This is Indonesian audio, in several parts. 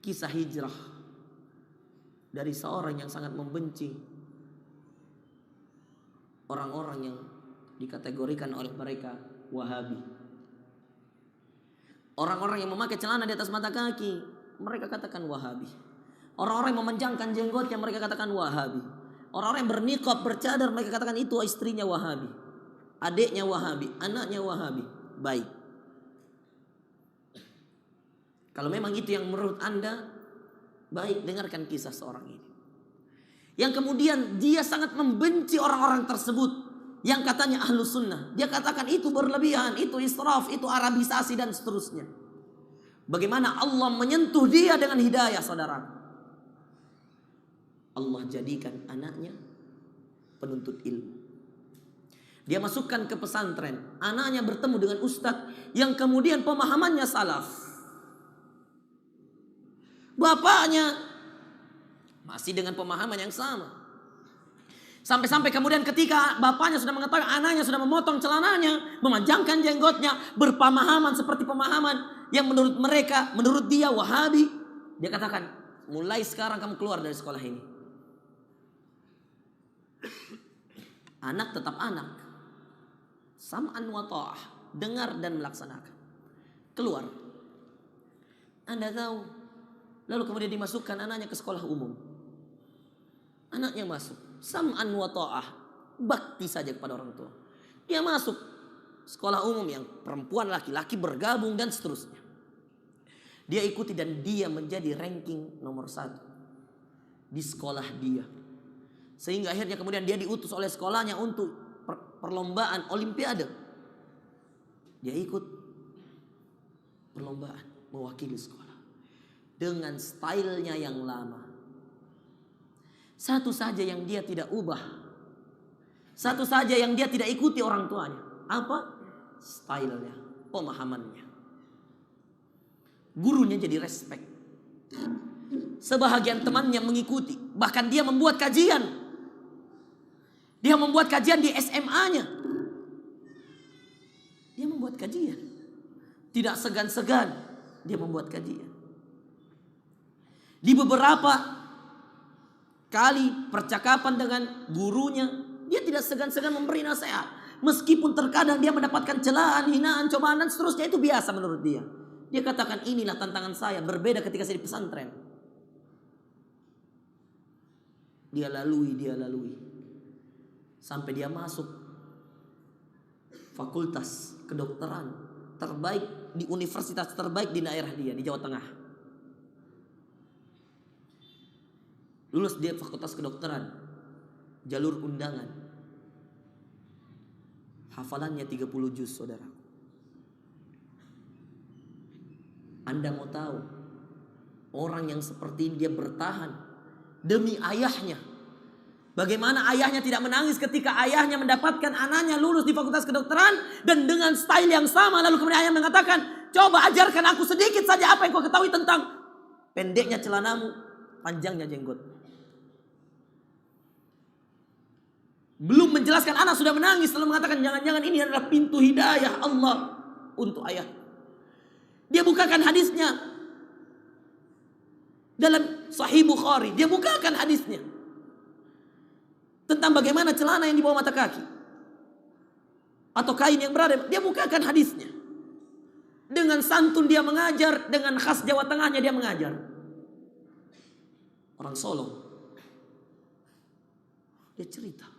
kisah hijrah dari seorang yang sangat membenci orang-orang yang dikategorikan oleh mereka Wahabi. Orang-orang yang memakai celana di atas mata kaki, mereka katakan Wahabi. Orang-orang yang memanjangkan jenggotnya, mereka katakan Wahabi. Orang-orang yang berniqab, bercadar, mereka katakan itu istrinya Wahabi, adiknya Wahabi, anaknya Wahabi. Baik, kalau memang itu yang menurut Anda, baik, dengarkan kisah seorang ini. Yang kemudian dia sangat membenci orang-orang tersebut yang katanya ahlu sunnah. Dia katakan itu berlebihan, itu israf, itu arabisasi dan seterusnya. Bagaimana Allah menyentuh dia dengan hidayah, saudara? Allah jadikan anaknya penuntut ilmu. Dia masukkan ke pesantren, anaknya bertemu dengan ustadz yang kemudian pemahamannya salaf. Bapaknya masih dengan pemahaman yang sama. Sampai-sampai kemudian ketika bapaknya sudah mengetahui anaknya sudah memotong celananya, memanjangkan jenggotnya, berpemahaman seperti pemahaman yang menurut mereka, menurut dia Wahabi, dia katakan, mulai sekarang kamu keluar dari sekolah ini. Anak tetap anak, sam'an wa ta'ah, dengar dan melaksanakan. Keluar. Anda tahu, lalu kemudian dimasukkan anaknya ke sekolah umum. Anaknya masuk, sam'an wa ta'ah, bakti saja kepada orang tua. Dia masuk sekolah umum yang perempuan laki-laki bergabung dan seterusnya. Dia ikuti dan dia menjadi ranking nomor 1 di sekolah dia. Sehingga akhirnya kemudian dia diutus oleh sekolahnya untuk perlombaan olimpiade. Dia ikut perlombaan mewakili sekolah dengan stylenya yang lama. Satu saja yang dia tidak ubah, satu saja yang dia tidak ikuti orang tuanya. Apa? Stylenya, pemahamannya. Gurunya jadi respect. Sebahagian temannya mengikuti. Bahkan dia membuat kajian. Dia membuat kajian di SMA-nya. Dia membuat kajian. Tidak segan-segan dia membuat kajian. Di beberapa kali percakapan dengan gurunya, dia tidak segan-segan memberi nasihat. Meskipun terkadang dia mendapatkan celaan, hinaan, cobaan dan seterusnya, itu biasa menurut dia. Dia katakan inilah tantangan saya, berbeda ketika saya di pesantren. Dia lalui. Sampai dia masuk fakultas kedokteran terbaik di universitas terbaik di daerah dia, di Jawa Tengah. Lulus dia fakultas kedokteran, jalur undangan. Hafalannya 30 juz, saudara. Anda mau tahu, orang yang seperti ini dia bertahan demi ayahnya. Bagaimana ayahnya tidak menangis ketika ayahnya mendapatkan anaknya lulus di fakultas kedokteran dan dengan style yang sama. Lalu kemudian ayah mengatakan, coba ajarkan aku sedikit saja apa yang kau ketahui tentang pendeknya celanamu, panjangnya jenggot. Belum menjelaskan, anak sudah menangis lalu mengatakan, jangan-jangan ini adalah pintu hidayah Allah untuk ayah. Dia bukakan hadisnya dalam Sahih Bukhari. Dia bukakan hadisnya tentang bagaimana celana yang di bawah mata kaki atau kain yang berada. Dia bukakan hadisnya. Dengan santun dia mengajar, dengan khas Jawa Tengahnya dia mengajar. Orang Solo. Dia cerita.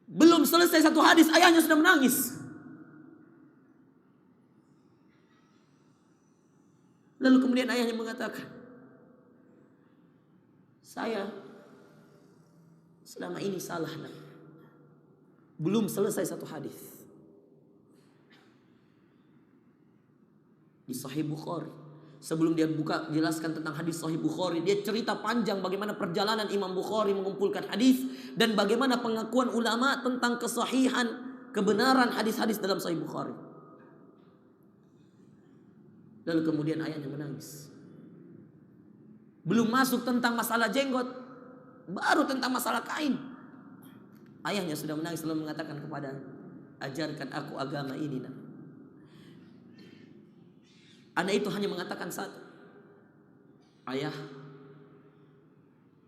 Belum selesai satu hadis, ayahnya sudah menangis. Lalu kemudian ayahnya mengatakan, saya selama ini salah, nak. Belum selesai satu hadis. Di Sahih Bukhari. Sebelum dia buka jelaskan tentang hadis Sahih Bukhari, dia cerita panjang bagaimana perjalanan Imam Bukhari mengumpulkan hadis dan bagaimana pengakuan ulama tentang kesahihan, kebenaran hadis-hadis dalam Sahih Bukhari. Lalu kemudian ayahnya menangis. Belum masuk tentang masalah jenggot, baru tentang masalah kain. Ayahnya sudah menangis lalu mengatakan kepada, ajarkan aku agama ini, nak. Anak itu hanya mengatakan satu, ayah,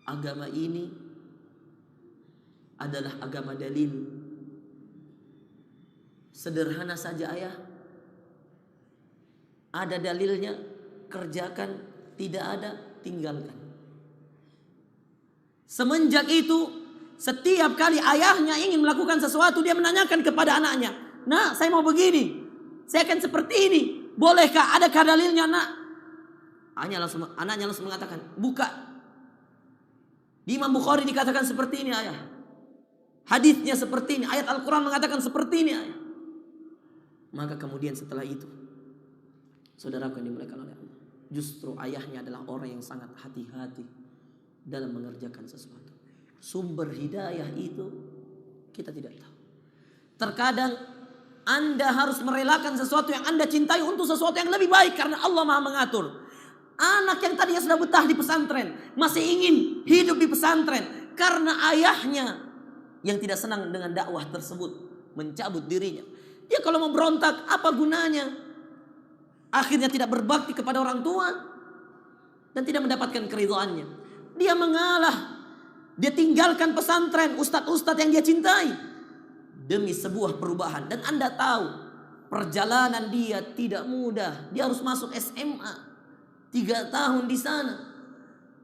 agama ini adalah agama dalil. Sederhana saja ayah, ada dalilnya kerjakan, tidak ada tinggalkan. Semenjak itu, setiap kali ayahnya ingin melakukan sesuatu, dia menanyakan kepada anaknya, "Nak, saya mau begini, saya akan seperti ini, bolehkah? Adakah dalilnya, nak?" Anaknya langsung mengatakan, "Buka. Di Imam Bukhari dikatakan seperti ini, ayah. Hadisnya seperti ini, ayat Al-Quran mengatakan seperti ini, ayah." Maka kemudian setelah itu, saudaraku yang dimuliakan oleh Allah, justru ayahnya adalah orang yang sangat hati-hati dalam mengerjakan sesuatu. Sumber hidayah itu kita tidak tahu. Terkadang Anda harus merelakan sesuatu yang Anda cintai untuk sesuatu yang lebih baik, karena Allah Maha mengatur. Anak yang tadinya sudah betah di pesantren masih ingin hidup di pesantren karena ayahnya yang tidak senang dengan dakwah tersebut mencabut dirinya. Dia kalau mau berontak, apa gunanya? Akhirnya tidak berbakti kepada orang tua dan tidak mendapatkan keridhaannya. Dia mengalah. Dia tinggalkan pesantren, ustadz-ustadz yang dia cintai demi sebuah perubahan. Dan Anda tahu, perjalanan dia tidak mudah. Dia harus masuk SMA 3 tahun di sana,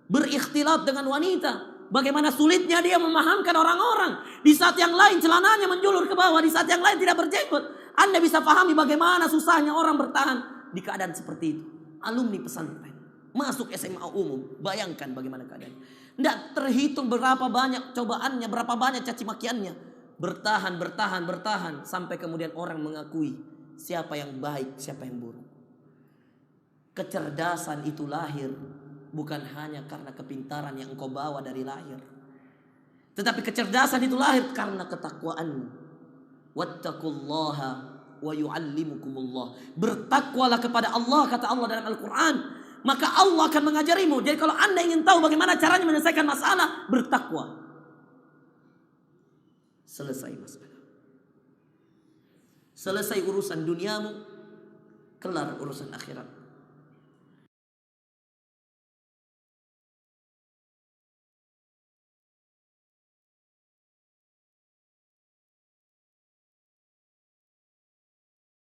berikhtilat dengan wanita. Bagaimana sulitnya dia memahamkan orang-orang. Di saat yang lain celananya menjulur ke bawah, di saat yang lain tidak berjenggot. Anda bisa pahami bagaimana susahnya orang bertahan di keadaan seperti itu. Alumni pesantren masuk SMA umum, bayangkan bagaimana keadaan. Tidak terhitung berapa banyak cobaannya, berapa banyak caci makiannya. Bertahan sampai kemudian orang mengakui siapa yang baik, siapa yang buruk. Kecerdasan itu lahir bukan hanya karena kepintaran yang engkau bawa dari lahir, tetapi kecerdasan itu lahir karena ketakwaanmu. Wattaqullaha wa yu'allimukumullah. Bertakwalah kepada Allah, kata Allah dalam Al-Quran, maka Allah akan mengajarimu. Jadi kalau Anda ingin tahu bagaimana caranya menyelesaikan masalah, bertakwa. Selesai masalah. Selesai urusan duniamu, kelar urusan akhirat.